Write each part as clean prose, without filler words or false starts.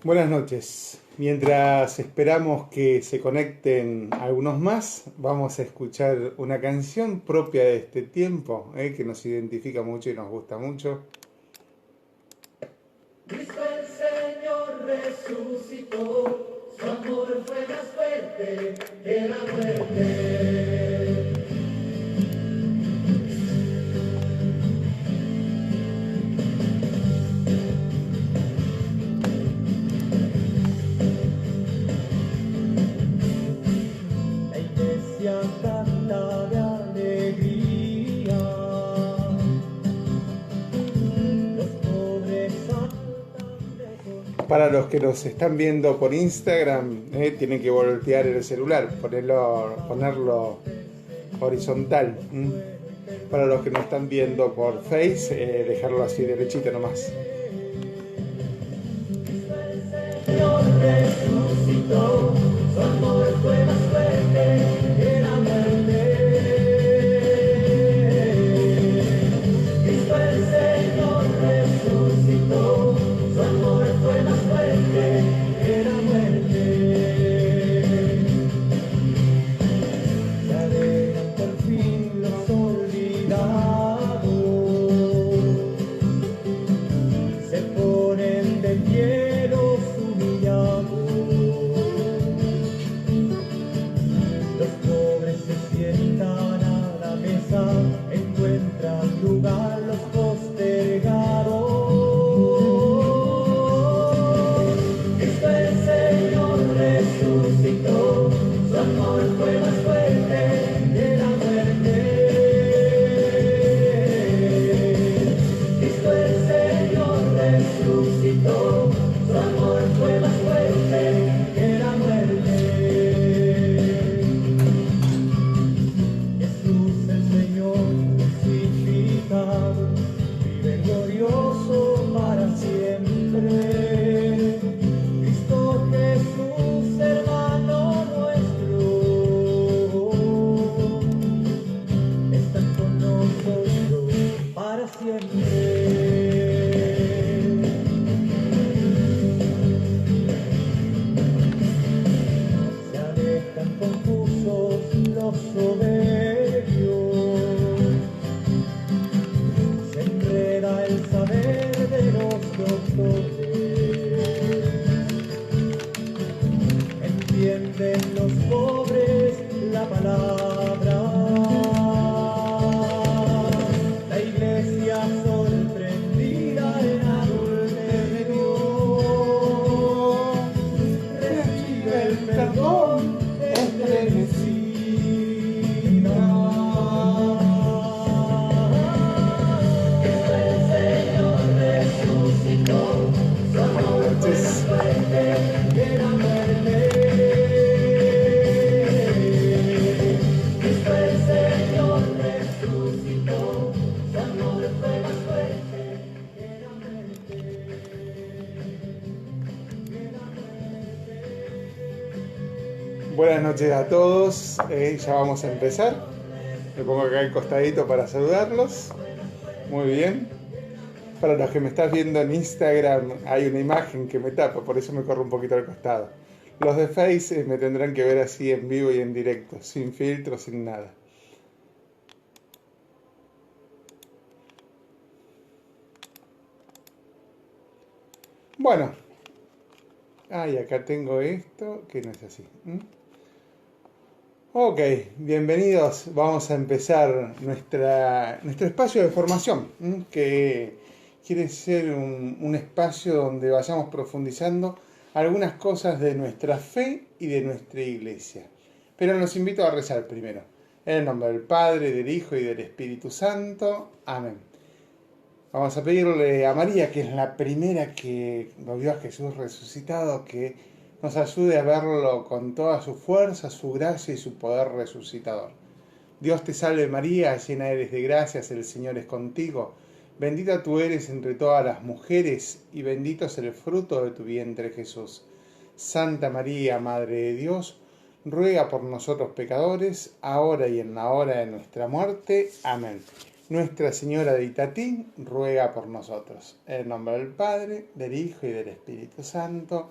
Buenas noches. Mientras esperamos que se conecten algunos más, vamos a escuchar una canción propia de este tiempo, que nos identifica mucho y nos gusta mucho. Cristo el Señor resucitó, su amor fue más fuerte que la muerte. La iglesia canta de alegría, los pobres saltan de gozo. Para los que nos están viendo por Instagram, tienen que voltear el celular, ponerlo horizontal. Para los que nos están viendo por Face, dejarlo así derechito nomás. Señor resucitó, su amor fue más fuerte que la muerte. Cristo el Señor resucitó, su amor fue más fuerte que la muerte. Se alegran por fin los olvidados, se ponen de pie los humillados, los pobres se sientan a la mesa, encuentran lugar los postergados. Cristo el Señor resucitó, su amor fue más fuerte que la muerte. Cristo el Señor resucitó, su amor fue más fuerte que la muerte. Jesús el Señor crucificado, vive glorioso para siempre. Cristo Jesús, hermano nuestro, está con nosotros para siempre. Se alejan confusos los soberbios, se enreda el saber de los doctores, entienden los pobres la palabra. La iglesia sorprendida en adulterio recibe el perdón estremecida. Cristo el Señor resucitó, su amor fue más fuerte que la muerte. Cristo el Señor resucitó, su amor fue más fuerte que la muerte. Buenas noches a todos, ya vamos a empezar. Me pongo acá al costadito para saludarlos. Muy bien. Para los que me estás viendo en Instagram, hay una imagen que me tapa, por eso me corro un poquito al costado. Los de Face me tendrán que ver así en vivo y en directo, sin filtro, sin nada. Bueno, y acá tengo esto, que no es así. Ok, bienvenidos. Vamos a empezar nuestro espacio de formación, que quiere ser un espacio donde vayamos profundizando algunas cosas de nuestra fe y de nuestra iglesia. Pero los invito a rezar primero. En el nombre del Padre, del Hijo y del Espíritu Santo. Amén. Vamos a pedirle a María, que es la primera que lo vio a Jesús resucitado, que nos ayude a verlo con toda su fuerza, su gracia y su poder resucitador. Dios te salve María, llena eres de gracias, el Señor es contigo. Bendita tú eres entre todas las mujeres, y bendito es el fruto de tu vientre Jesús. Santa María, Madre de Dios, ruega por nosotros pecadores, ahora y en la hora de nuestra muerte. Amén. Nuestra Señora de Itatí ruega por nosotros. En el nombre del Padre, del Hijo y del Espíritu Santo.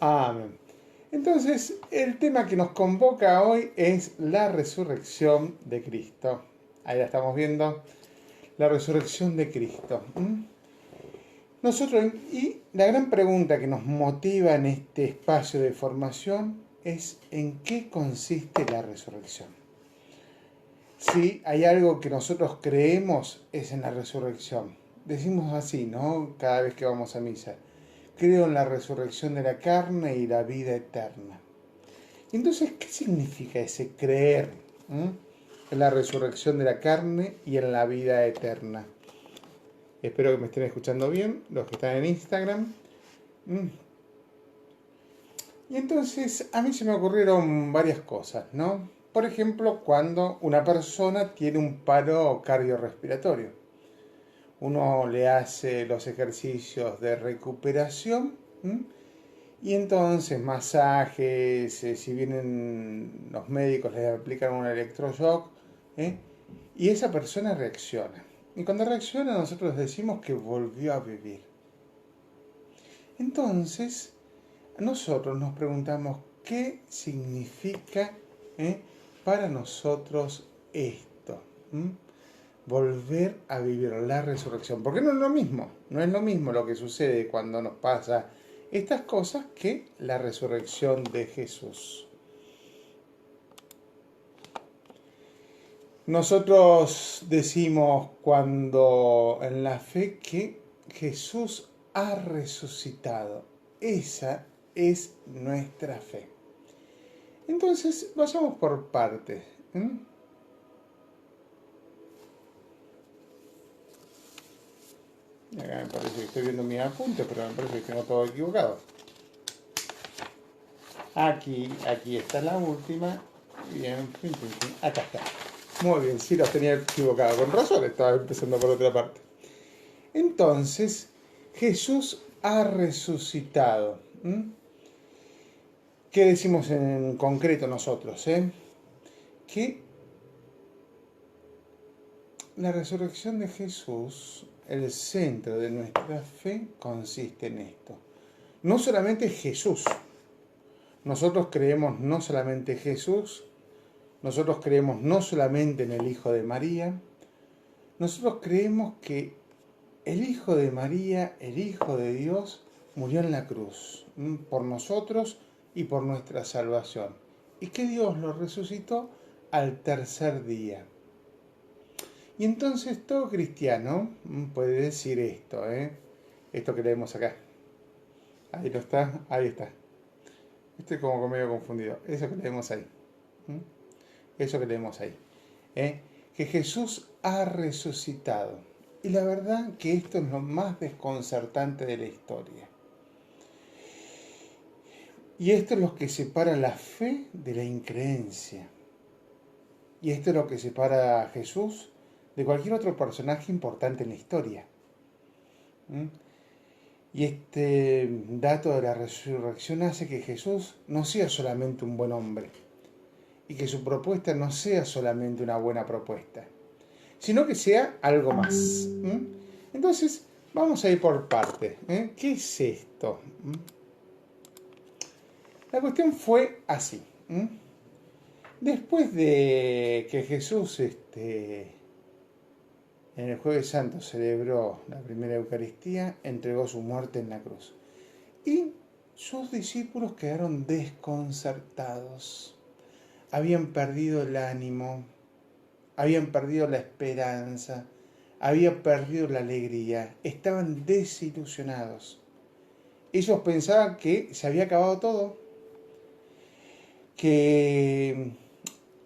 Amén. Entonces, el tema que nos convoca hoy es la resurrección de Cristo. Ahí la estamos viendo, la resurrección de Cristo. Nosotros, y la gran pregunta que nos motiva en este espacio de formación es ¿en qué consiste la resurrección? Si hay algo que nosotros creemos es en la resurrección. Decimos así, ¿no? Cada vez que vamos a misa. Creo en la resurrección de la carne y la vida eterna. Entonces, ¿qué significa ese creer en la resurrección de la carne y en la vida eterna? Espero que me estén escuchando bien, los que están en Instagram. Y entonces, a mí se me ocurrieron varias cosas, ¿no? Por ejemplo, cuando una persona tiene un paro cardiorrespiratorio. Uno le hace los ejercicios de recuperación y entonces masajes, si vienen los médicos les aplican un electroshock y esa persona reacciona. Y cuando reacciona nosotros decimos que volvió a vivir. Entonces nosotros nos preguntamos qué significa para nosotros esto. Volver a vivir la resurrección. Porque no es lo mismo, no es lo mismo lo que sucede cuando nos pasa estas cosas que la resurrección de Jesús. Nosotros decimos cuando en la fe que Jesús ha resucitado. Esa es nuestra fe. Entonces, vayamos por partes. Acá me parece que estoy viendo mis apuntes, pero me parece que tengo todo equivocado. Aquí está la última. Bien, acá está. Muy bien, sí los tenía equivocado. Con razón, estaba empezando por otra parte. Entonces, Jesús ha resucitado. ¿Qué decimos en concreto nosotros? Que la resurrección de Jesús, el centro de nuestra fe, consiste en esto. No solamente Jesús. Nosotros creemos no solamente Jesús, nosotros creemos no solamente en el Hijo de María, nosotros creemos que el Hijo de María, el Hijo de Dios, murió en la cruz por nosotros y por nuestra salvación. Y que Dios lo resucitó al tercer día. Y entonces todo cristiano puede decir esto, esto que leemos acá. Ahí lo está, ahí está. Estoy como medio confundido. Eso que leemos ahí. Eso que leemos ahí. Que Jesús ha resucitado. Y la verdad que esto es lo más desconcertante de la historia. Y esto es lo que separa la fe de la increencia. Y esto es lo que separa a Jesús de cualquier otro personaje importante en la historia. Y este dato de la resurrección hace que Jesús no sea solamente un buen hombre y que su propuesta no sea solamente una buena propuesta, sino que sea algo más. Entonces, vamos a ir por partes. ¿Qué es esto? La cuestión fue así. Después de que Jesús en el Jueves Santo celebró la primera Eucaristía, entregó su muerte en la cruz. Y sus discípulos quedaron desconcertados. Habían perdido el ánimo, habían perdido la esperanza, habían perdido la alegría, estaban desilusionados. Ellos pensaban que se había acabado todo, que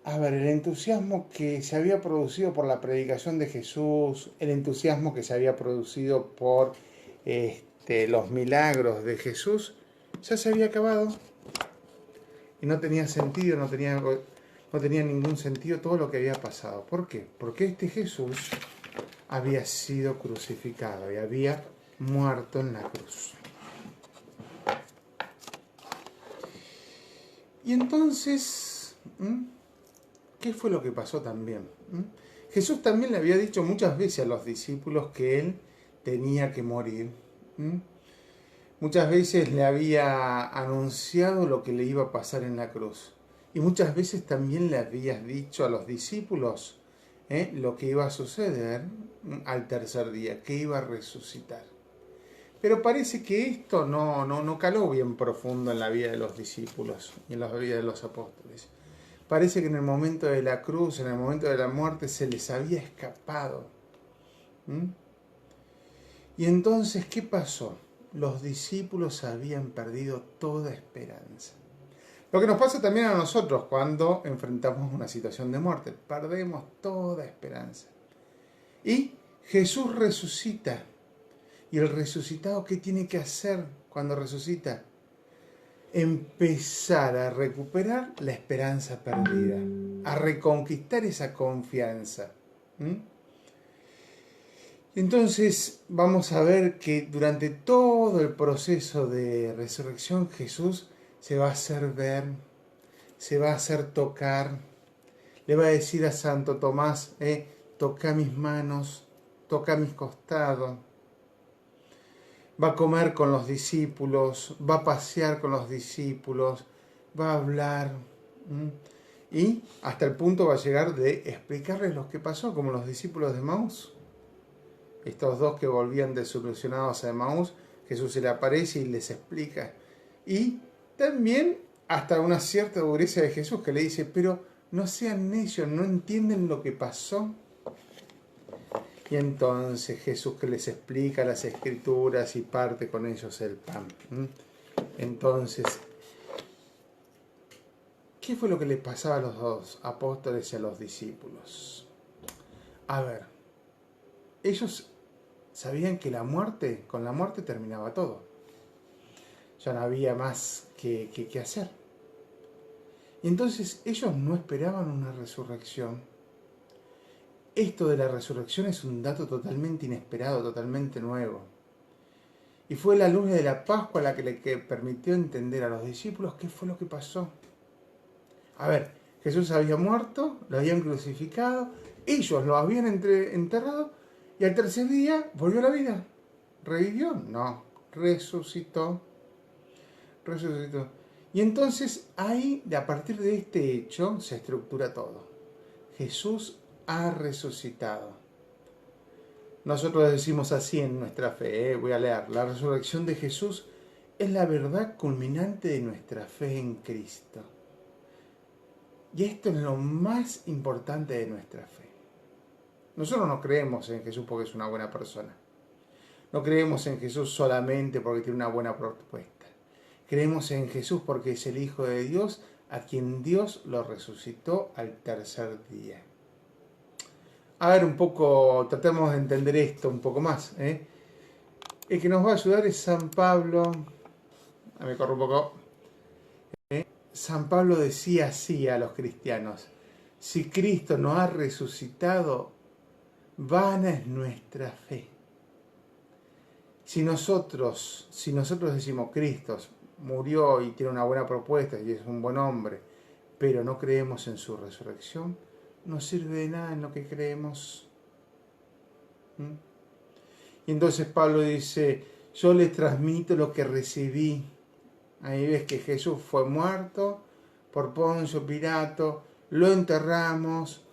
el entusiasmo que se había producido por la predicación de Jesús, el entusiasmo que se había producido por los milagros de Jesús, ya se había acabado. Y no tenía sentido, no tenía ningún sentido todo lo que había pasado. ¿Por qué? Porque este Jesús había sido crucificado y había muerto en la cruz. Y entonces, ¿qué fue lo que pasó también? Jesús también le había dicho muchas veces a los discípulos que Él tenía que morir. ¿Mm? Muchas veces le había anunciado lo que le iba a pasar en la cruz. Y muchas veces también le había dicho a los discípulos lo que iba a suceder al tercer día, que iba a resucitar. Pero parece que esto no caló bien profundo en la vida de los discípulos y en la vida de los apóstoles. Parece que en el momento de la cruz, en el momento de la muerte, se les había escapado. ¿Mm? Y entonces, ¿qué pasó? Los discípulos habían perdido toda esperanza. Lo que nos pasa también a nosotros cuando enfrentamos una situación de muerte. Perdemos toda esperanza. Y Jesús resucita. ¿Y el resucitado qué tiene que hacer cuando resucita? Empezar a recuperar la esperanza perdida, a reconquistar esa confianza. Entonces vamos a ver que durante todo el proceso de resurrección Jesús se va a hacer ver, se va a hacer tocar, le va a decir a Santo Tomás, toca mis manos, toca mis costados. Va a comer con los discípulos, va a pasear con los discípulos, va a hablar. Y hasta el punto va a llegar de explicarles lo que pasó, como los discípulos de Emaús. Estos dos que volvían desilusionados a Emaús, Jesús se le aparece y les explica. Y también hasta una cierta dureza de Jesús que le dice, pero no sean necios, no entienden lo que pasó. Y entonces Jesús que les explica las escrituras y parte con ellos el pan. Entonces, ¿qué fue lo que le pasaba a los dos apóstoles y a los discípulos? A ver, ellos sabían que con la muerte terminaba todo. Ya no había más que hacer. Y entonces ellos no esperaban una resurrección. Esto de la resurrección es un dato totalmente inesperado, totalmente nuevo. Y fue la luz de la Pascua la que le permitió entender a los discípulos qué fue lo que pasó. A ver, Jesús había muerto, lo habían crucificado, ellos lo habían enterrado y al tercer día volvió a la vida. ¿Revivió? No, resucitó. Resucitó. Y entonces ahí, a partir de este hecho, se estructura todo. Jesús ha resucitado. Nosotros decimos así en nuestra fe, voy a leer, la resurrección de Jesús es la verdad culminante de nuestra fe en Cristo. Y esto es lo más importante de nuestra fe. Nosotros no creemos en Jesús porque es una buena persona. No creemos en Jesús solamente porque tiene una buena propuesta. Creemos en Jesús porque es el Hijo de Dios, a quien Dios lo resucitó al tercer día. A ver un poco, tratemos de entender esto un poco más. El que nos va a ayudar es San Pablo. Me corro un poco. San Pablo decía así a los cristianos: si Cristo no ha resucitado, vana es nuestra fe. Si nosotros decimos Cristo murió y tiene una buena propuesta y es un buen hombre, pero no creemos en su resurrección, no sirve de nada en lo que creemos. Y entonces Pablo dice, yo les transmito lo que recibí. Ahí ves que Jesús fue muerto por Poncio Pilato, lo enterramos,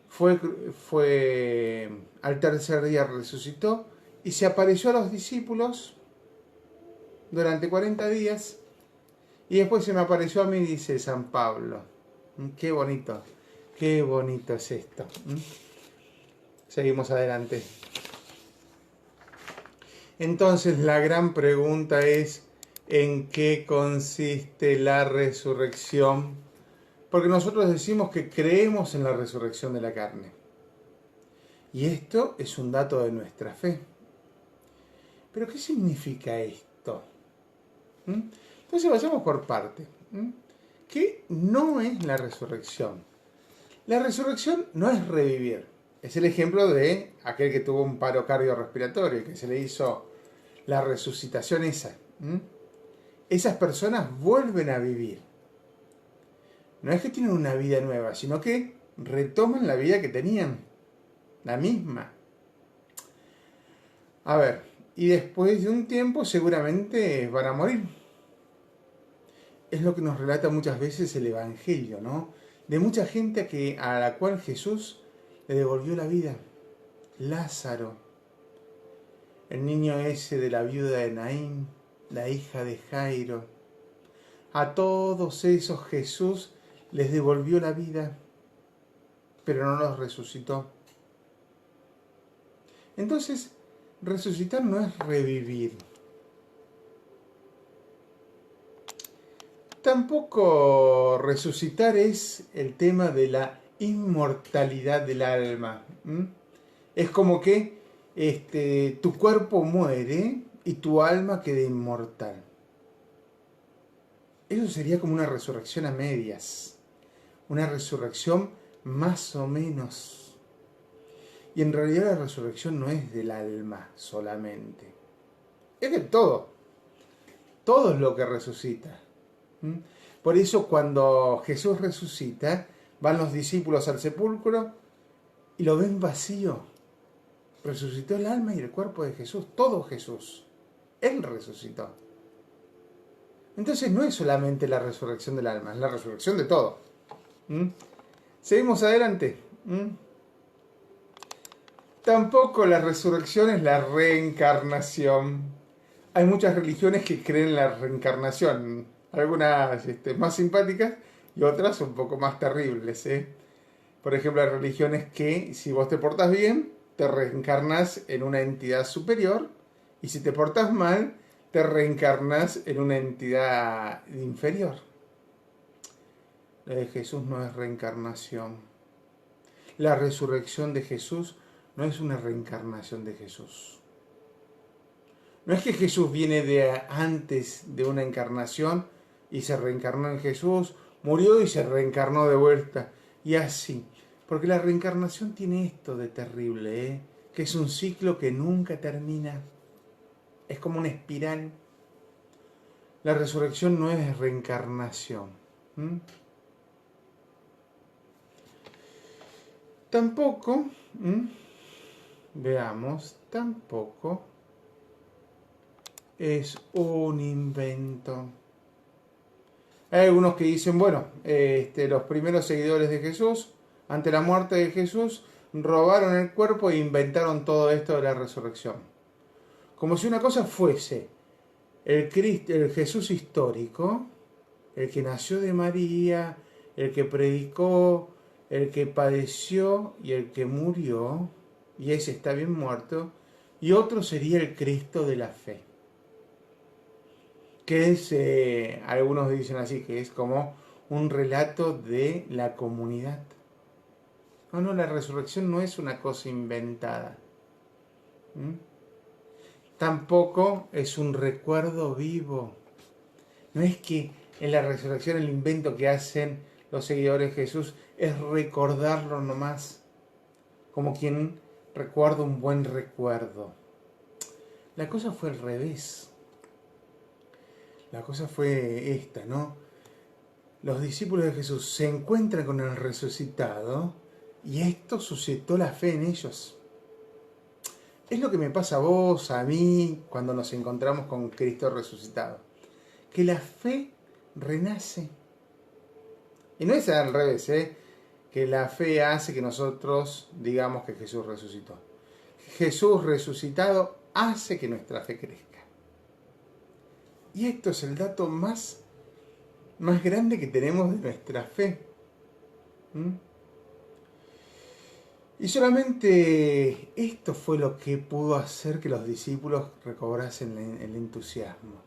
fue al tercer día resucitó y se apareció a los discípulos durante 40 días y después se me apareció a mí, dice San Pablo. Qué bonito es esto. Seguimos adelante. Entonces la gran pregunta es, ¿en qué consiste la resurrección? Porque nosotros decimos que creemos en la resurrección de la carne. Y esto es un dato de nuestra fe. ¿Pero qué significa esto? Entonces vayamos por parte. ¿Qué no es la resurrección? La resurrección no es revivir. Es el ejemplo de aquel que tuvo un paro cardiorrespiratorio, que se le hizo la resucitación esa. Esas personas vuelven a vivir. No es que tienen una vida nueva, sino que retoman la vida que tenían. la misma. A ver, y después de un tiempo seguramente van a morir. Es lo que nos relata muchas veces el Evangelio, ¿no? De mucha gente a la cual Jesús le devolvió la vida. Lázaro, el niño ese de la viuda de Naín, la hija de Jairo. A todos esos Jesús les devolvió la vida, pero no los resucitó. Entonces, resucitar no es revivir. Tampoco resucitar es el tema de la inmortalidad del alma. Es como que tu cuerpo muere y tu alma queda inmortal. Eso sería como una resurrección a medias, una resurrección más o menos. Y en realidad la resurrección no es del alma solamente, es de todo. Todo es lo que resucita. Por eso cuando Jesús resucita, van los discípulos al sepulcro y lo ven vacío. Resucitó el alma y el cuerpo de Jesús, todo Jesús. Él resucitó. Entonces no es solamente la resurrección del alma, es la resurrección de todo. Seguimos adelante. Tampoco la resurrección es la reencarnación. Hay muchas religiones que creen en la reencarnación. Algunas más simpáticas y otras un poco más terribles. Por ejemplo, hay religiones que si vos te portás bien, te reencarnas en una entidad superior, y si te portás mal, te reencarnas en una entidad inferior. La de Jesús no es reencarnación. La resurrección de Jesús no es una reencarnación de Jesús. No es que Jesús viene de antes de una encarnación y se reencarnó en Jesús, murió y se reencarnó de vuelta, y así. Porque la reencarnación tiene esto de terrible, que es un ciclo que nunca termina. Es como una espiral. La resurrección no es reencarnación. Tampoco, veamos, tampoco es un invento. Hay algunos que dicen, bueno, los primeros seguidores de Jesús, ante la muerte de Jesús, robaron el cuerpo e inventaron todo esto de la resurrección. Como si una cosa fuese el Jesús histórico, el que nació de María, el que predicó, el que padeció y el que murió, y ese está bien muerto, y otro sería el Cristo de la fe. Que es, algunos dicen así, que es como un relato de la comunidad. No, la resurrección no es una cosa inventada. Tampoco es un recuerdo vivo. No es que en la resurrección el invento que hacen los seguidores de Jesús es recordarlo nomás, como quien recuerda un buen recuerdo. La cosa fue al revés. La cosa fue esta, ¿no? Los discípulos de Jesús se encuentran con el resucitado y esto suscitó la fe en ellos. Es lo que me pasa a vos, a mí, cuando nos encontramos con Cristo resucitado. Que la fe renace. Y no es al revés, que la fe hace que nosotros digamos que Jesús resucitó. Jesús resucitado hace que nuestra fe crezca. Y esto es el dato más grande que tenemos de nuestra fe. Y solamente esto fue lo que pudo hacer que los discípulos recobrasen el entusiasmo.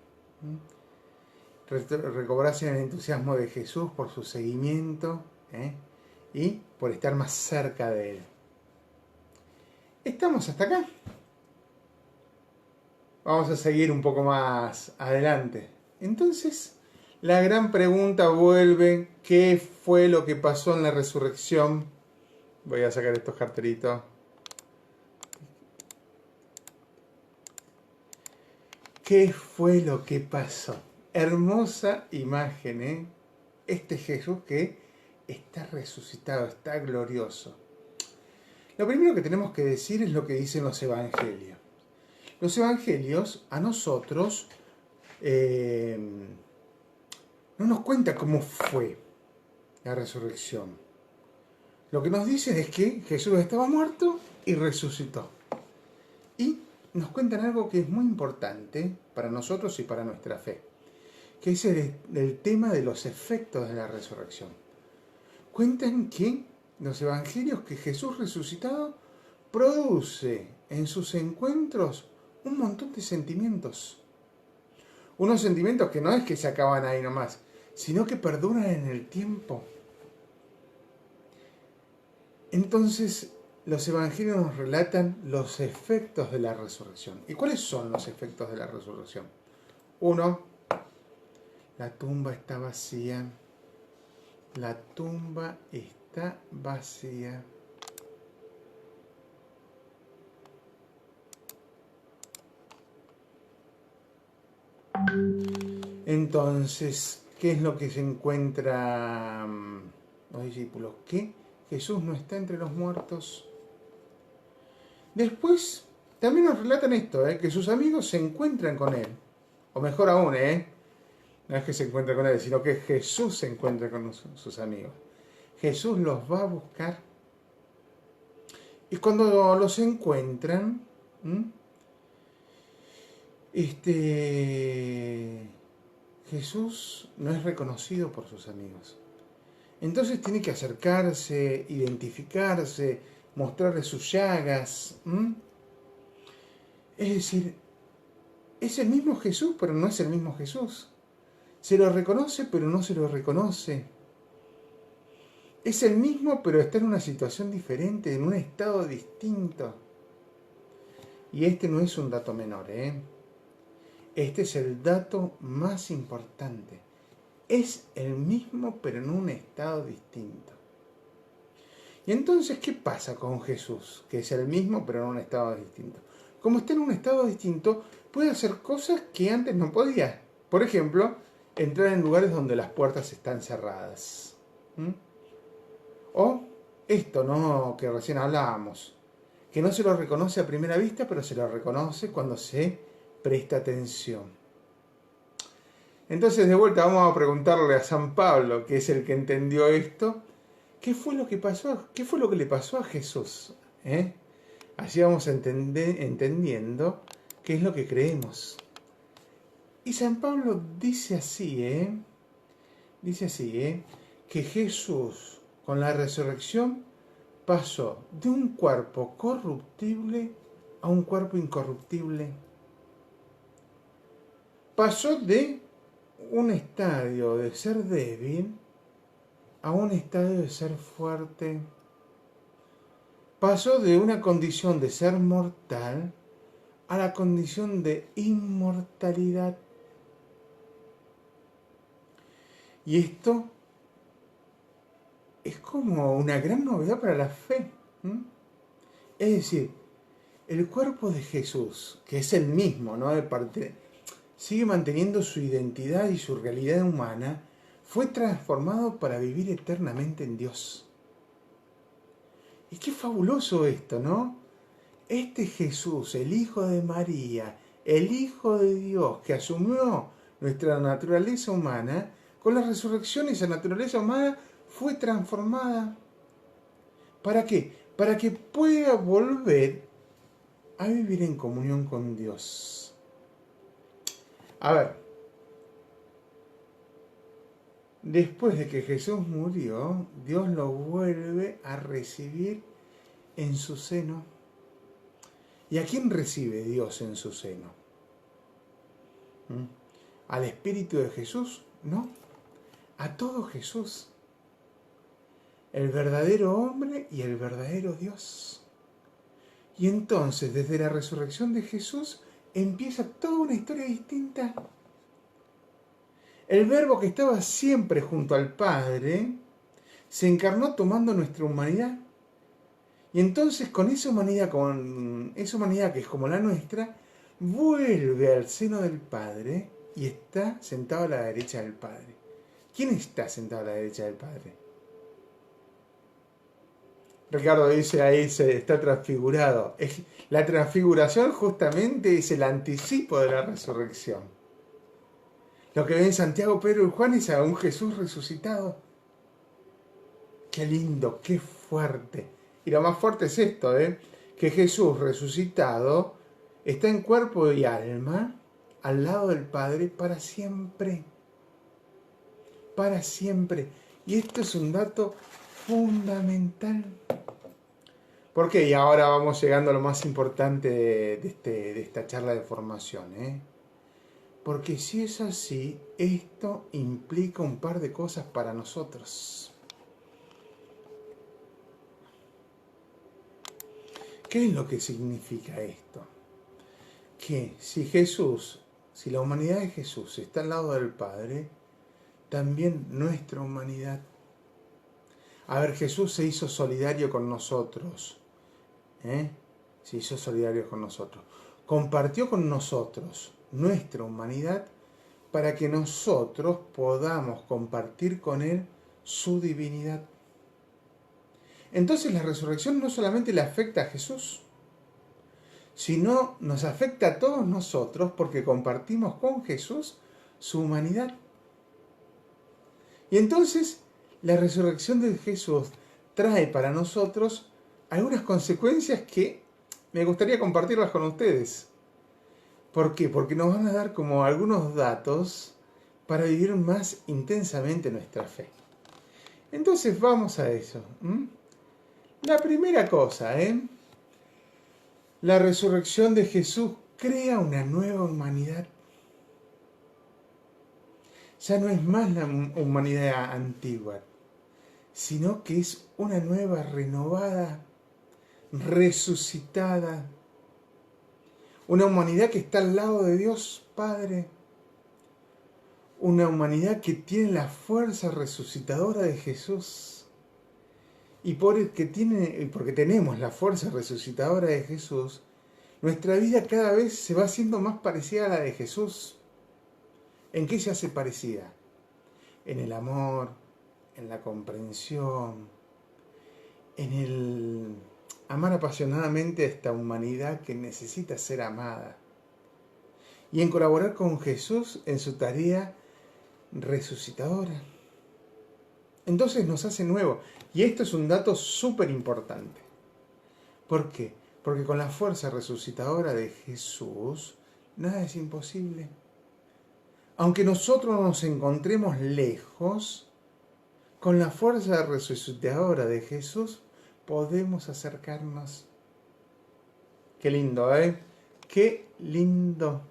Recobrasen el entusiasmo de Jesús por su seguimiento y por estar más cerca de Él. Estamos hasta acá. Vamos a seguir un poco más adelante. Entonces, la gran pregunta vuelve: ¿qué fue lo que pasó en la resurrección? Voy a sacar estos cartelitos. ¿Qué fue lo que pasó? Hermosa imagen, Este Jesús que está resucitado, está glorioso. Lo primero que tenemos que decir es lo que dicen los evangelios. Los evangelios a nosotros no nos cuentan cómo fue la resurrección. Lo que nos dicen es que Jesús estaba muerto y resucitó. Y nos cuentan algo que es muy importante para nosotros y para nuestra fe, que es el tema de los efectos de la resurrección. Cuentan que los evangelios que Jesús resucitado produce en sus encuentros un montón de sentimientos. Unos sentimientos que no es que se acaban ahí nomás, sino que perduran en el tiempo. Entonces, los evangelios nos relatan los efectos de la resurrección. ¿Y cuáles son los efectos de la resurrección? 1. La tumba está vacía. La tumba está vacía. Entonces, ¿qué es lo que se encuentra los discípulos? Que Jesús no está entre los muertos. Después, también nos relatan esto, que sus amigos se encuentran con él. O mejor aún, no es que se encuentre con él, sino que Jesús se encuentra con sus amigos. Jesús los va a buscar. Y cuando los encuentran, Jesús no es reconocido por sus amigos. Entonces tiene que acercarse, identificarse, mostrarle sus llagas. Es decir, es el mismo Jesús, pero no es el mismo Jesús. Se lo reconoce, pero no se lo reconoce. Es el mismo, pero está en una situación diferente, en un estado distinto. Y este no es un dato menor, Este es el dato más importante. Es el mismo, pero en un estado distinto. Y entonces, ¿qué pasa con Jesús? Que es el mismo, pero en un estado distinto. Como está en un estado distinto, puede hacer cosas que antes no podía. Por ejemplo, entrar en lugares donde las puertas están cerradas. O esto, ¿no?, que recién hablábamos, que no se lo reconoce a primera vista, pero se lo reconoce cuando se presta atención. Entonces, de vuelta vamos a preguntarle a San Pablo, que es el que entendió esto, ¿qué fue lo que pasó? ¿Qué fue lo que le pasó a Jesús? Así vamos entendiendo qué es lo que creemos. Y San Pablo dice así, que Jesús, con la resurrección, pasó de un cuerpo corruptible a un cuerpo incorruptible. Pasó de un estadio de ser débil a un estadio de ser fuerte. Pasó de una condición de ser mortal a la condición de inmortalidad. Y esto es como una gran novedad para la fe. Es decir, el cuerpo de Jesús, que es el mismo, ¿no?, sigue manteniendo su identidad y su realidad humana, fue transformado para vivir eternamente en Dios. Y qué fabuloso esto, ¿no? Este Jesús, el Hijo de María, el Hijo de Dios, que asumió nuestra naturaleza humana, con la resurrección esa naturaleza humana fue transformada. ¿Para qué? Para que pueda volver a vivir en comunión con Dios. A ver, después de que Jesús murió, Dios lo vuelve a recibir en su seno. ¿Y a quién recibe Dios en su seno? ¿Al Espíritu de Jesús? No, a todo Jesús. El verdadero hombre y el verdadero Dios. Y entonces, desde la resurrección de Jesús, empieza toda una historia distinta. El Verbo que estaba siempre junto al Padre se encarnó tomando nuestra humanidad. Y entonces con esa humanidad que es como la nuestra, vuelve al seno del Padre y está sentado a la derecha del Padre. ¿Quién está sentado a la derecha del Padre? Ricardo dice ahí se está transfigurado. La transfiguración justamente es el anticipo de la resurrección. Lo que ven Santiago, Pedro y Juan es a un Jesús resucitado. Qué lindo, qué fuerte. Y lo más fuerte es esto, que Jesús resucitado está en cuerpo y alma al lado del Padre para siempre. Para siempre. Y esto es un dato fundamental. ¿Por qué? Y ahora vamos llegando a lo más importante de esta charla de formación. Porque si es así, esto implica un par de cosas para nosotros. ¿Qué es lo que significa esto? Que si la humanidad de Jesús está al lado del Padre, también nuestra humanidad. A ver, Jesús se hizo solidario con nosotros. Se hizo solidario con nosotros. Compartió con nosotros nuestra humanidad para que nosotros podamos compartir con Él su divinidad. Entonces la resurrección no solamente le afecta a Jesús, sino nos afecta a todos nosotros porque compartimos con Jesús su humanidad. Y entonces la resurrección de Jesús trae para nosotros algunas consecuencias que me gustaría compartirlas con ustedes. ¿Por qué? Porque nos van a dar como algunos datos para vivir más intensamente nuestra fe. Entonces vamos a eso. La primera cosa, la resurrección de Jesús crea una nueva humanidad. Ya no es más la humanidad antigua, sino que es una nueva, renovada, resucitada. Una humanidad que está al lado de Dios Padre. Una humanidad que tiene la fuerza resucitadora de Jesús. Y porque tenemos la fuerza resucitadora de Jesús, nuestra vida cada vez se va haciendo más parecida a la de Jesús. ¿En qué se hace parecida? En el amor, en la comprensión, en el amar apasionadamente a esta humanidad que necesita ser amada. Y en colaborar con Jesús en su tarea resucitadora. Entonces nos hace nuevo. Y esto es un dato súper importante. ¿Por qué? Porque con la fuerza resucitadora de Jesús, nada es imposible. Aunque nosotros nos encontremos lejos, con la fuerza resucitadora de Jesús podemos acercarnos. Qué lindo, Qué lindo.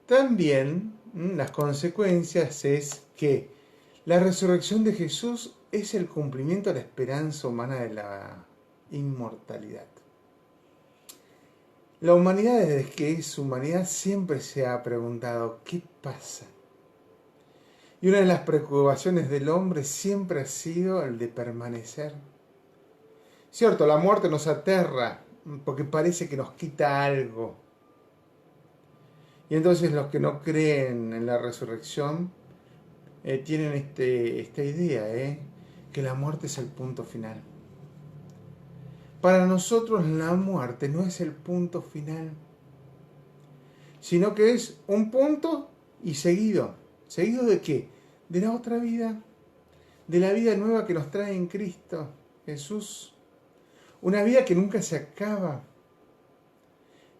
También las consecuencias es que la resurrección de Jesús es el cumplimiento de la esperanza humana de la inmortalidad. La humanidad, desde que es humanidad, siempre se ha preguntado, ¿qué pasa? Y una de las preocupaciones del hombre siempre ha sido el de permanecer. Cierto, la muerte nos aterra, porque parece que nos quita algo. Y entonces los que no creen en la resurrección tienen esta idea, que la muerte es el punto final. Para nosotros la muerte no es el punto final, sino que es un punto y seguido. ¿Seguido de qué? De la otra vida, de la vida nueva que nos trae en Cristo Jesús. Una vida que nunca se acaba.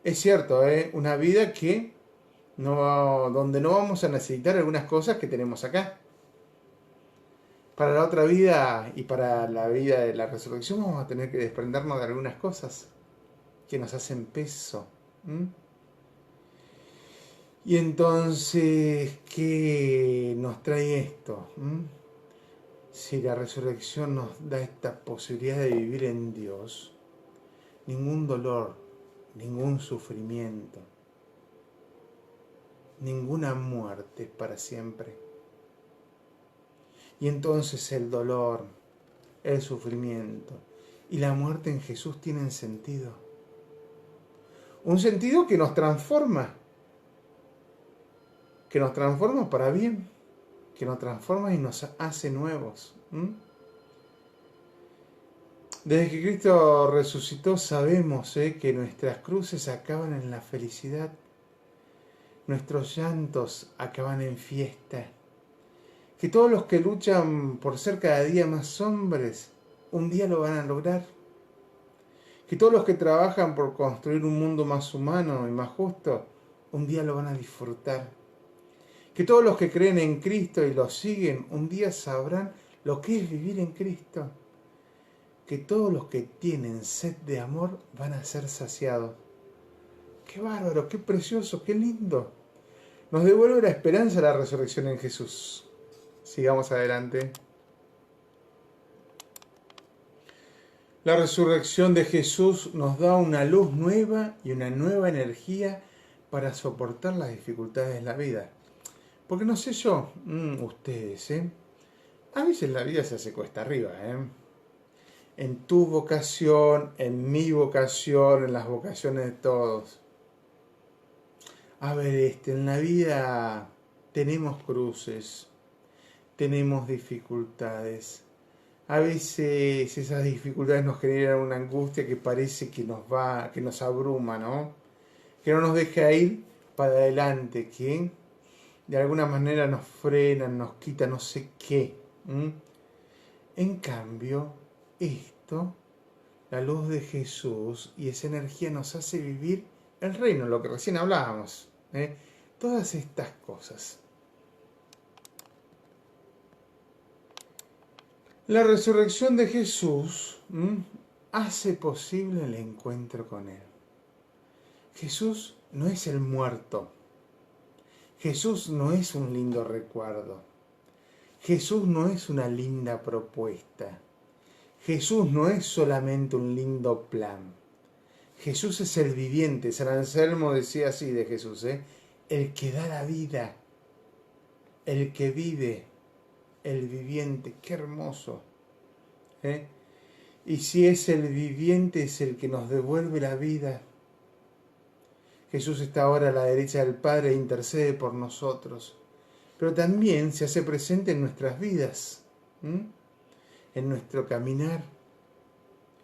Es cierto, una vida que donde no vamos a necesitar algunas cosas que tenemos acá. Para la otra vida y para la vida de la resurrección vamos a tener que desprendernos de algunas cosas que nos hacen peso. Y entonces, ¿qué nos trae esto? Si la resurrección nos da esta posibilidad de vivir en Dios, ningún dolor, ningún sufrimiento, ninguna muerte es para siempre. Y entonces el dolor, el sufrimiento y la muerte en Jesús tienen sentido. Un sentido que nos transforma para bien, que nos transforma y nos hace nuevos. Desde que Cristo resucitó sabemos que nuestras cruces acaban en la felicidad, nuestros llantos acaban en fiesta, que todos los que luchan por ser cada día más hombres, un día lo van a lograr, que todos los que trabajan por construir un mundo más humano y más justo, un día lo van a disfrutar, que todos los que creen en Cristo y lo siguen, un día sabrán lo que es vivir en Cristo, que todos los que tienen sed de amor van a ser saciados. ¡Qué bárbaro, qué precioso, qué lindo! Nos devuelve la esperanza la resurrección en Jesús. Sigamos adelante. La resurrección de Jesús nos da una luz nueva y una nueva energía para soportar las dificultades de la vida. Porque no sé yo, ustedes, a veces la vida se hace cuesta arriba, en tu vocación, en mi vocación, en las vocaciones de todos. A ver, en la vida tenemos cruces, tenemos dificultades. A veces esas dificultades nos generan una angustia que parece que nos abruma, ¿no? Que no nos deja ir para adelante, que de alguna manera nos frenan, nos quita no sé qué. En cambio, la luz de Jesús y esa energía nos hace vivir el reino, lo que recién hablábamos. Todas estas cosas. La resurrección de Jesús hace posible el encuentro con Él. Jesús no es el muerto. Jesús no es un lindo recuerdo. Jesús no es una linda propuesta. Jesús no es solamente un lindo plan. Jesús es el viviente. San Anselmo decía así de Jesús, el que da la vida, el que vive, el viviente. Qué hermoso. Y si es el viviente, es el que nos devuelve la vida. Jesús está ahora a la derecha del Padre e intercede por nosotros. Pero también se hace presente en nuestras vidas, en nuestro caminar.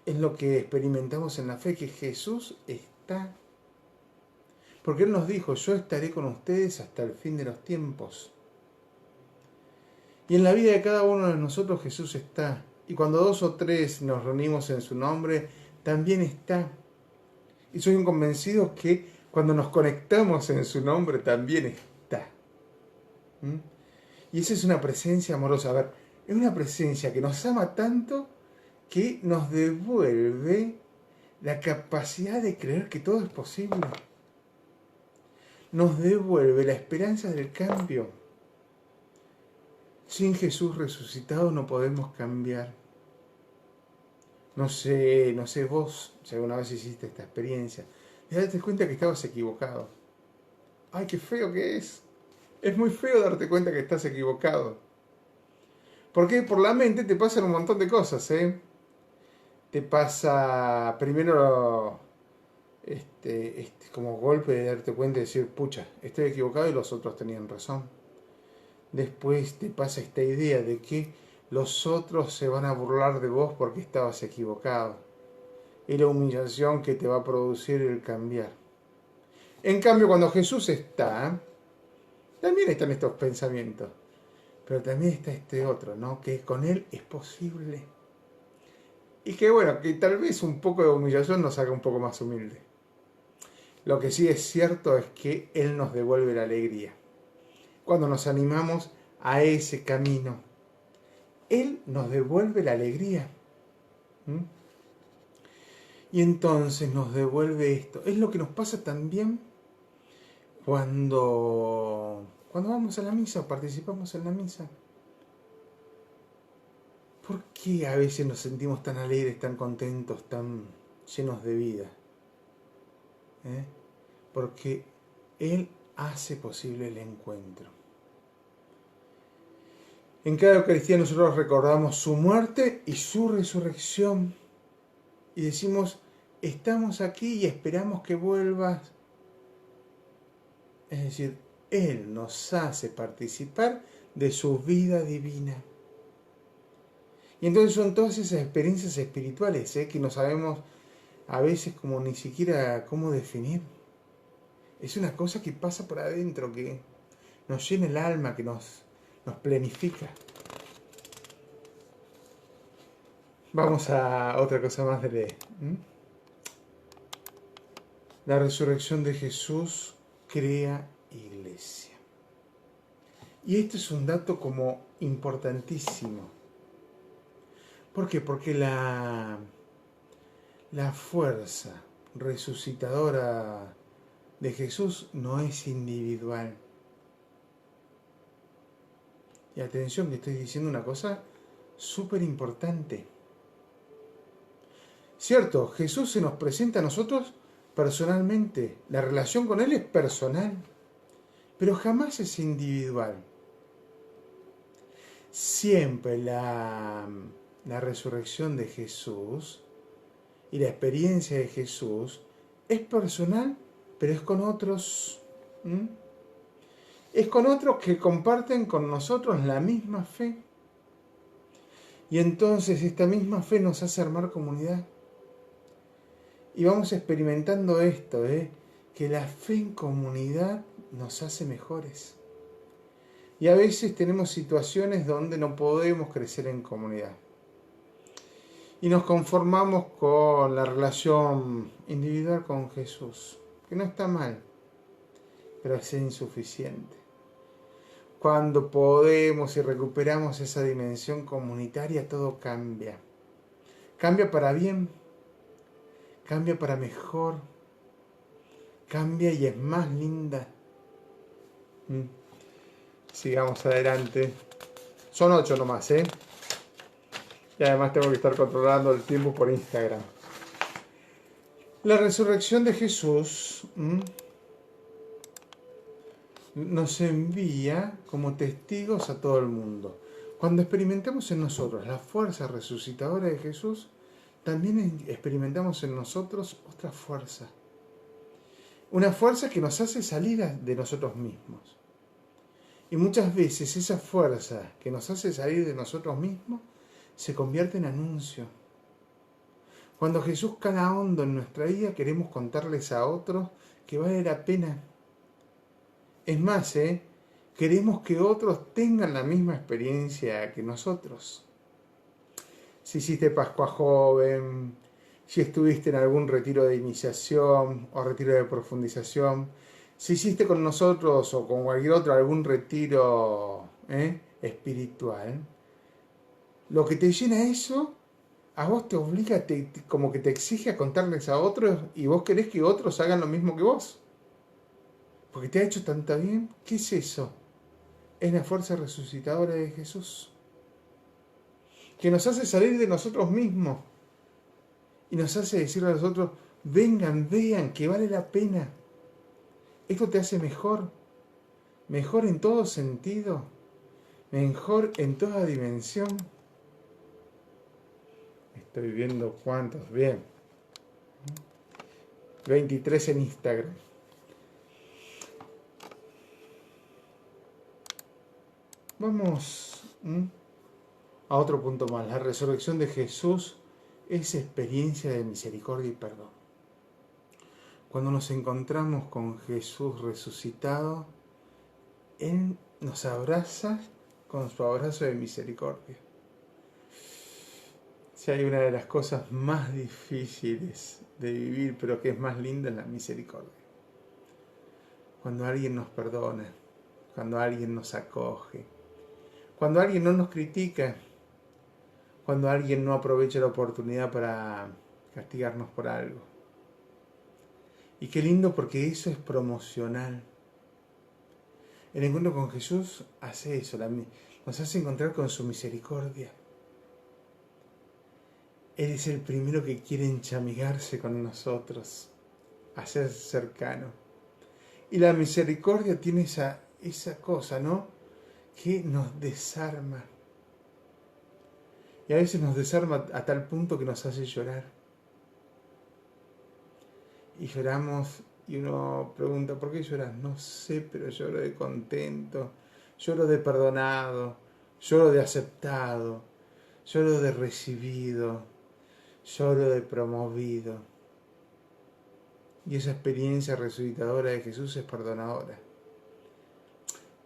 Es lo que experimentamos en la fe, que Jesús está. Porque Él nos dijo, yo estaré con ustedes hasta el fin de los tiempos. Y en la vida de cada uno de nosotros Jesús está. Y cuando 2 o 3 nos reunimos en su nombre, también está. Y soy un convencido que cuando nos conectamos en su nombre, también está. Y esa es una presencia amorosa. A ver, es una presencia que nos ama tanto que nos devuelve la capacidad de creer que todo es posible. Nos devuelve la esperanza del cambio. Sin Jesús resucitado no podemos cambiar. No sé vos si alguna vez hiciste esta experiencia. Y date cuenta que estabas equivocado. ¡Ay, qué feo que es! Es muy feo darte cuenta que estás equivocado. Porque por la mente te pasan un montón de cosas, Te pasa primero como golpe de darte cuenta y decir, pucha, estoy equivocado y los otros tenían razón. Después te pasa esta idea de que los otros se van a burlar de vos porque estabas equivocado. Y la humillación que te va a producir el cambiar. En cambio, cuando Jesús está, también están estos pensamientos. Pero también está este otro, ¿no? Que con Él es posible. Y que bueno, que tal vez un poco de humillación nos haga un poco más humilde. Lo que sí es cierto es que Él nos devuelve la alegría. Cuando nos animamos a ese camino, Él nos devuelve la alegría. Y entonces nos devuelve esto. Es lo que nos pasa también cuando vamos a la misa, participamos en la misa. ¿Por qué a veces nos sentimos tan alegres, tan contentos, tan llenos de vida? Porque Él hace posible el encuentro. En cada Eucaristía nosotros recordamos su muerte y su resurrección. Y decimos, estamos aquí y esperamos que vuelvas. Es decir, Él nos hace participar de su vida divina. Y entonces son todas esas experiencias espirituales que no sabemos a veces como ni siquiera cómo definir. Es una cosa que pasa por adentro, que nos llena el alma, que nos plenifica. Vamos a otra cosa más de leer. La resurrección de Jesús crea iglesia. Y este es un dato como importantísimo. ¿Por qué? Porque la fuerza resucitadora de Jesús no es individual. Y atención, que estoy diciendo una cosa súper importante. Cierto, Jesús se nos presenta a nosotros personalmente. La relación con Él es personal, pero jamás es individual. Siempre la resurrección de Jesús y la experiencia de Jesús es personal, pero es con otros. Es con otros que comparten con nosotros la misma fe. Y entonces esta misma fe nos hace armar comunidad. Y vamos experimentando esto, que la fe en comunidad nos hace mejores. Y a veces tenemos situaciones donde no podemos crecer en comunidad. Y nos conformamos con la relación individual con Jesús, que no está mal, pero es insuficiente. Cuando podemos y recuperamos esa dimensión comunitaria, todo cambia. Cambia para bien, cambia para mejor, cambia y es más linda. Sigamos adelante. Son 8 nomás, Y además tengo que estar controlando el tiempo por Instagram. La resurrección de Jesús nos envía como testigos a todo el mundo. Cuando experimentamos en nosotros la fuerza resucitadora de Jesús, también experimentamos en nosotros otra fuerza. Una fuerza que nos hace salir de nosotros mismos. Y muchas veces esa fuerza que nos hace salir de nosotros mismos se convierte en anuncio. Cuando Jesús cala hondo en nuestra vida, queremos contarles a otros que vale la pena. Es más, queremos que otros tengan la misma experiencia que nosotros. Si hiciste Pascua Joven, si estuviste en algún retiro de iniciación o retiro de profundización, si hiciste con nosotros o con cualquier otro algún retiro espiritual, lo que te llena eso, a vos te obliga, como que te exige a contarles a otros y vos querés que otros hagan lo mismo que vos. Porque te ha hecho tanta bien. ¿Qué es eso? Es la fuerza resucitadora de Jesús, que nos hace salir de nosotros mismos y nos hace decirle a los otros: vengan, vean que vale la pena. Esto te hace mejor en todo sentido, mejor en toda dimensión. Estoy viendo cuántos, bien. 23 en Instagram. Vamos a otro punto más. La resurrección de Jesús es experiencia de misericordia y perdón. Cuando nos encontramos con Jesús resucitado, Él nos abraza con su abrazo de misericordia. Si hay una de las cosas más difíciles de vivir, pero que es más linda, es la misericordia. Cuando alguien nos perdona, cuando alguien nos acoge, cuando alguien no nos critica, cuando alguien no aprovecha la oportunidad para castigarnos por algo. Y qué lindo, porque eso es promocional. El encuentro con Jesús hace eso, nos hace encontrar con su misericordia. Él es el primero que quiere enchamigarse con nosotros, hacerse cercano. Y la misericordia tiene esa cosa, ¿no? Que nos desarma. Y a veces nos desarma a tal punto que nos hace llorar. Y lloramos y uno pregunta: ¿por qué lloras? No sé, pero lloro de contento, lloro de perdonado, lloro de aceptado, Lloro de recibido, lloro de promovido. Y esa experiencia resucitadora de Jesús es perdonadora.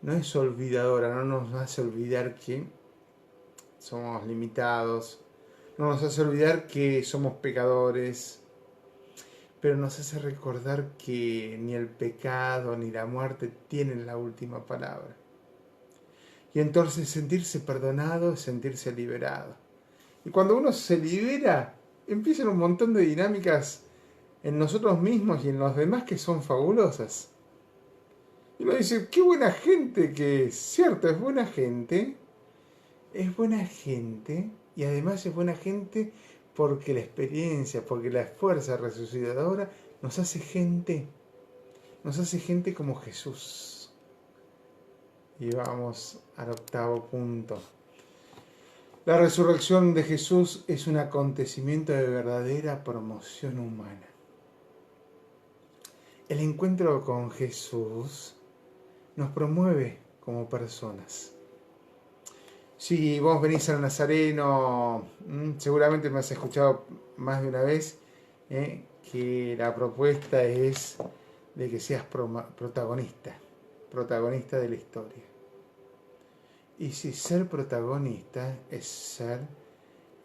No es olvidadora, no nos hace olvidar que somos limitados, no nos hace olvidar que somos pecadores, pero nos hace recordar que ni el pecado ni la muerte tienen la última palabra. Y entonces sentirse perdonado es sentirse liberado. Y cuando uno se libera, empiezan un montón de dinámicas en nosotros mismos y en los demás que son fabulosas. Y uno dice, qué buena gente que es. Cierto, es buena gente y además es buena gente porque la experiencia, porque la fuerza resucitadora nos hace gente como Jesús. Y vamos al octavo punto. La resurrección de Jesús es un acontecimiento de verdadera promoción humana. El encuentro con Jesús nos promueve como personas. Si vos venís al Nazareno, seguramente me has escuchado más de una vez que la propuesta es de que seas protagonista de la historia. Y si ser protagonista es ser,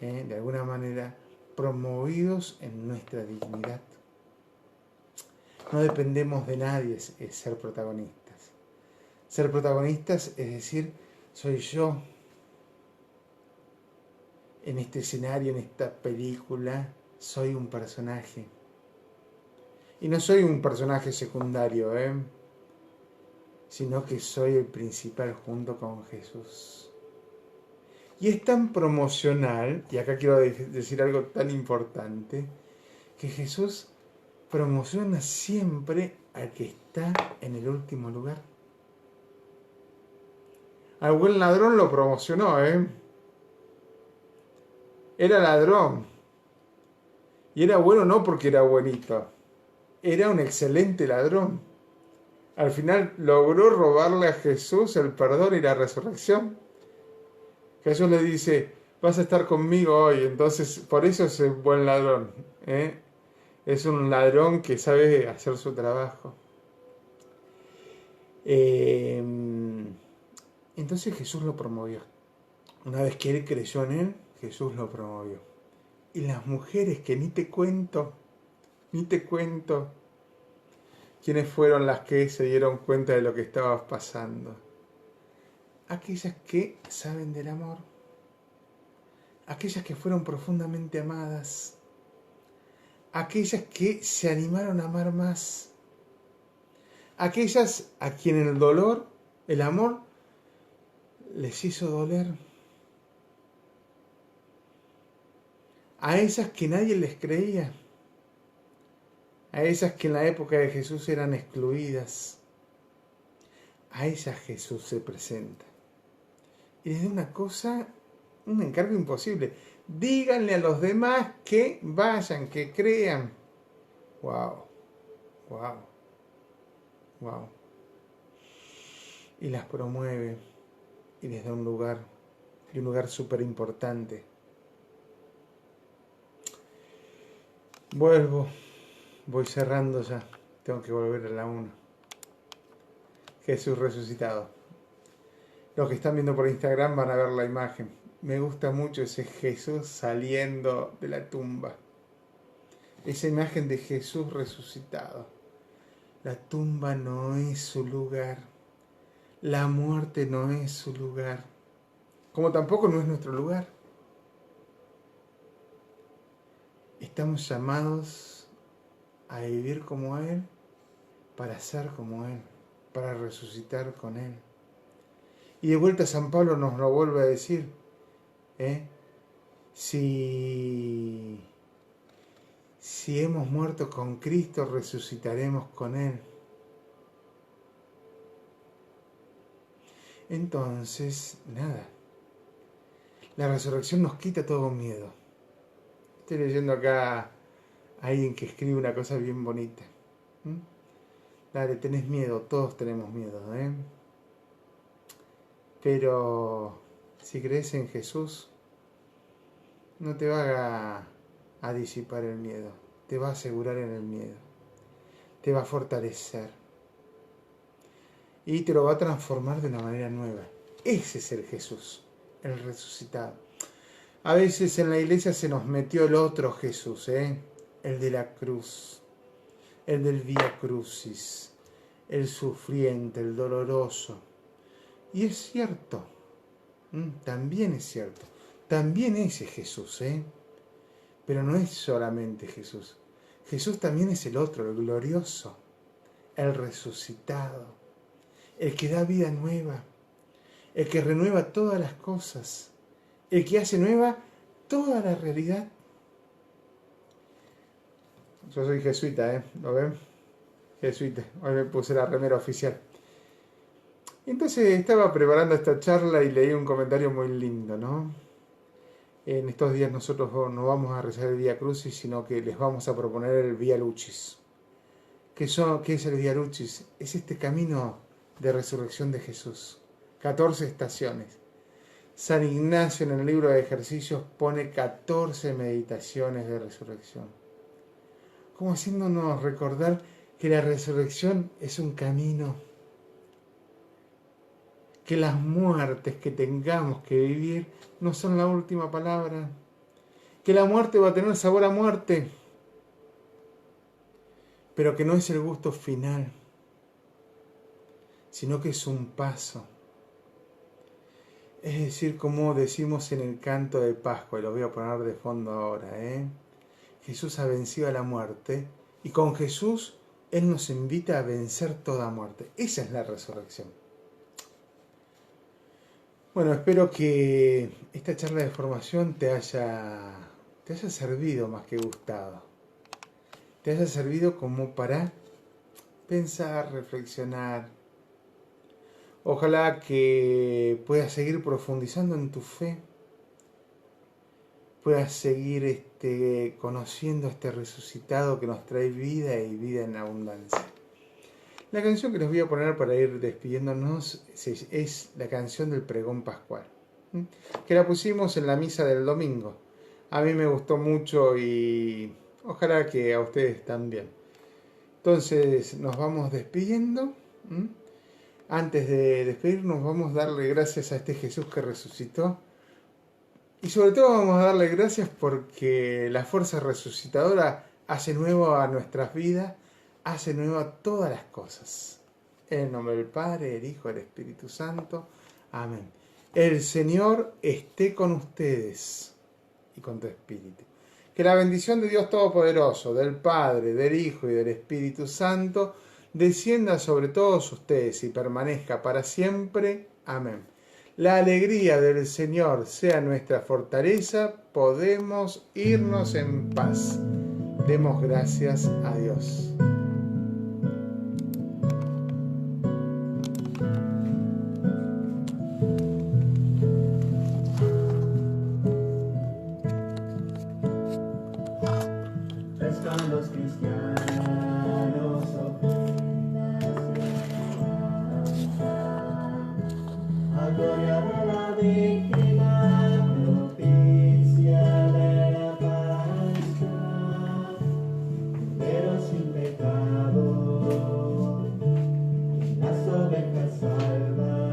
de alguna manera, promovidos en nuestra dignidad. No dependemos de nadie, es ser protagonistas. Ser protagonistas es decir, soy yo en este escenario, en esta película, soy un personaje. Y no soy un personaje secundario, sino que soy el principal junto con Jesús. Y es tan promocional, y acá quiero decir algo tan importante, que Jesús promociona siempre al que está en el último lugar. Al buen ladrón lo promocionó, Era ladrón. Y era bueno no porque era buenito. Era un excelente ladrón. Al final logró robarle a Jesús el perdón y la resurrección. Jesús le dice, vas a estar conmigo hoy, entonces por eso es un buen ladrón. Es un ladrón que sabe hacer su trabajo. Entonces Jesús lo promovió. Una vez que él creyó en él, Jesús lo promovió. Y las mujeres que ni te cuento, quiénes fueron las que se dieron cuenta de lo que estaba pasando. Aquellas que saben del amor. Aquellas que fueron profundamente amadas. Aquellas que se animaron a amar más. Aquellas a quien el dolor, el amor, les hizo doler. A esas que nadie les creía. A esas que en la época de Jesús eran excluidas. A ellas Jesús se presenta. Y les da una cosa, un encargo imposible. Díganle a los demás que vayan, que crean. Wow. Y las promueve y les da un lugar, y un lugar súper importante. Voy cerrando ya, tengo que volver a la 1. Jesús resucitado. Los que están viendo por Instagram van a ver la imagen. Me gusta mucho ese Jesús saliendo de la tumba. Esa imagen de Jesús resucitado. La tumba no es su lugar. La muerte no es su lugar. Como tampoco no es nuestro lugar. Estamos llamados a vivir como Él, para ser como Él, para resucitar con Él. Y de vuelta San Pablo nos lo vuelve a decir, si hemos muerto con Cristo, resucitaremos con Él. Entonces, nada, la resurrección nos quita todo miedo. Estoy leyendo acá a alguien que escribe una cosa bien bonita. Dale, tenés miedo, todos tenemos miedo, Pero si crees en Jesús, no te va a disipar el miedo, te va a asegurar en el miedo, te va a fortalecer y te lo va a transformar de una manera nueva. Ese es el Jesús, el resucitado. A veces en la iglesia se nos metió el otro Jesús, el de la cruz, el del Vía Crucis, el sufriente, el doloroso. Y es cierto, también es cierto, también ese Jesús, pero no es solamente Jesús. Jesús también es el otro, el glorioso, el resucitado, el que da vida nueva, el que renueva todas las cosas, el que hace nueva toda la realidad. Yo soy jesuita, ¿lo ven? Jesuita, hoy me puse la remera oficial. Entonces estaba preparando esta charla y leí un comentario muy lindo, ¿no? En estos días nosotros no vamos a rezar el Vía Crucis, sino que les vamos a proponer el Vía Lucis. ¿Qué es el Vía Lucis? Es este camino de resurrección de Jesús. 14 estaciones. San Ignacio en el libro de ejercicios pone 14 meditaciones de resurrección. Como haciéndonos recordar que la resurrección es un camino. Que las muertes que tengamos que vivir no son la última palabra. Que la muerte va a tener sabor a muerte. Pero que no es el gusto final. Sino que es un paso. Es decir, como decimos en el canto de Pascua, y lo voy a poner de fondo ahora, Jesús ha vencido a la muerte, y con Jesús Él nos invita a vencer toda muerte. Esa es la resurrección. Bueno, espero que esta charla de formación te haya servido más que gustado. Te haya servido como para pensar, reflexionar. Ojalá que puedas seguir profundizando en tu fe, puedas seguir conociendo a este resucitado que nos trae vida y vida en abundancia. La canción que les voy a poner para ir despidiéndonos es la canción del pregón pascual, que la pusimos en la misa del domingo. A mí me gustó mucho y ojalá que a ustedes también. Entonces nos vamos despidiendo. Antes de despedirnos vamos a darle gracias a este Jesús que resucitó. Y sobre todo vamos a darle gracias porque la fuerza resucitadora hace nuevo a nuestras vidas, hace nuevo a todas las cosas. En el nombre del Padre, del Hijo y del Espíritu Santo. Amén. El Señor esté con ustedes y con tu espíritu. Que la bendición de Dios Todopoderoso, del Padre, del Hijo y del Espíritu Santo, descienda sobre todos ustedes y permanezca para siempre. Amén. La alegría del Señor sea nuestra fortaleza. Podemos irnos en paz. Demos gracias a Dios. Pescan los cristianos a gloria de la víctima propicia de la Pascua, pero sin pecado, las ovejas salvas,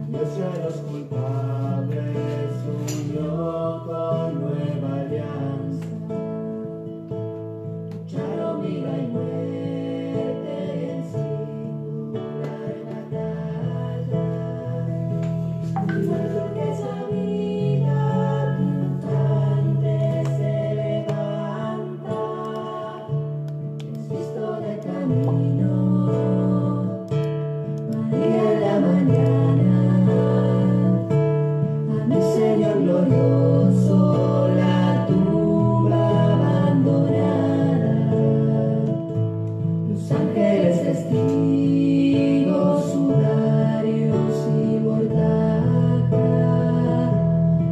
Dios y a los culpables unió con nueva alianza. Lucharon vida y muerte en singular batalla. Y vuelto que esa vida triunfante se levanta, es visto de camino, María en la mañana, a mi Señor glorioso, la tumba abandonada, los ángeles testigos, sudarios y mortaja,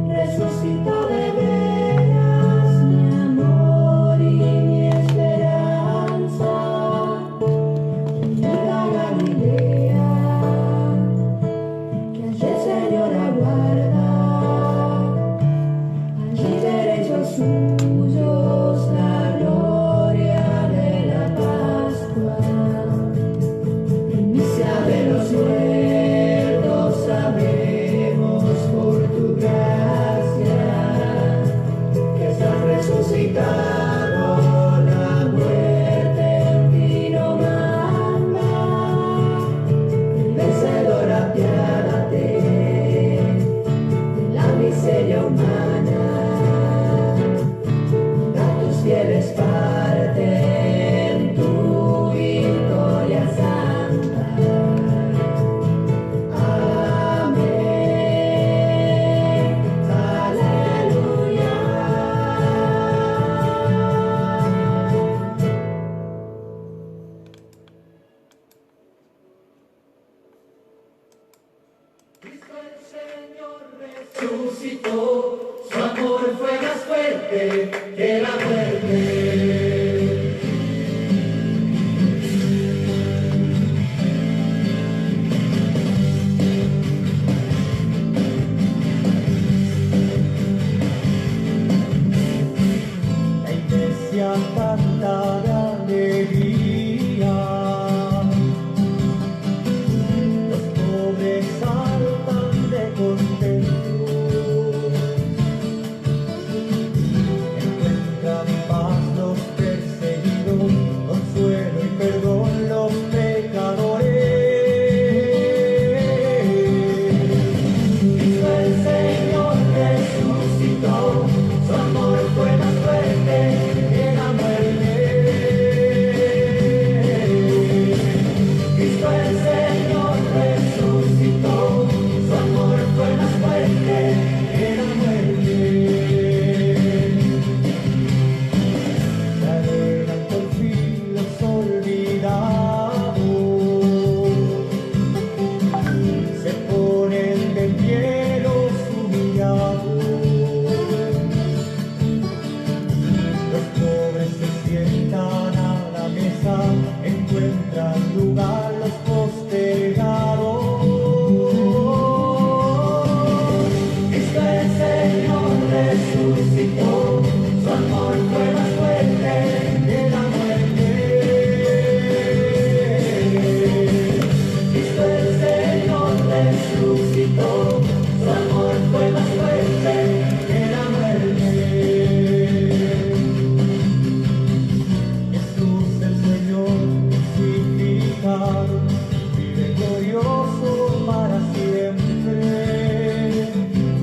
resucitó de veras mi amor y mi esperanza, llega a Galilea, que allí el Señor aguarda, humana, da tus fieles parte en tu victoria santa. Amén, aleluya. Cristo el Señor resucitó, su amor fue más fuerte que la muerte. La iglesia canta de alegría, los pobres saltan de contento, encuentran paz los perseguidos, consuelo y perdón los pecadores. Cristo el Señor resucitó, su amor fue más fuerte que la muerte. Cristo el Señor resucitó, su amor fue más fuerte que la muerte. Se alegran por fin los olvidados, se ponen de pie los humillados. Los pobres se sientan a la mesa, encuentran lugar los postergados. Cristo el Señor resucitó, su amor fue más fuerte que la muerte. Cristo el Señor resucitó, su amor fue más fuerte que la muerte. Jesús el Señor crucificado, vive glorioso para siempre.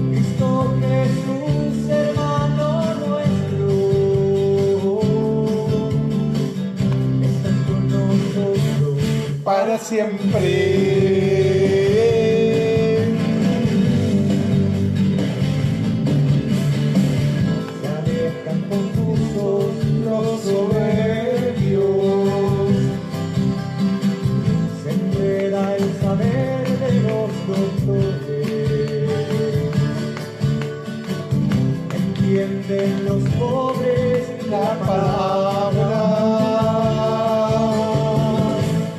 Cristo Jesús, hermano nuestro, estás con nosotros. Para siempre. Se alejan confusos los soberbios, se enreda el saber de los doctores, entienden los pobres La palabra,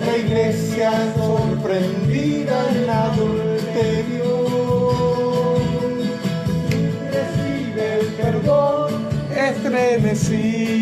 la iglesia sorprendida en adulterio, recibe el perdón estremecida.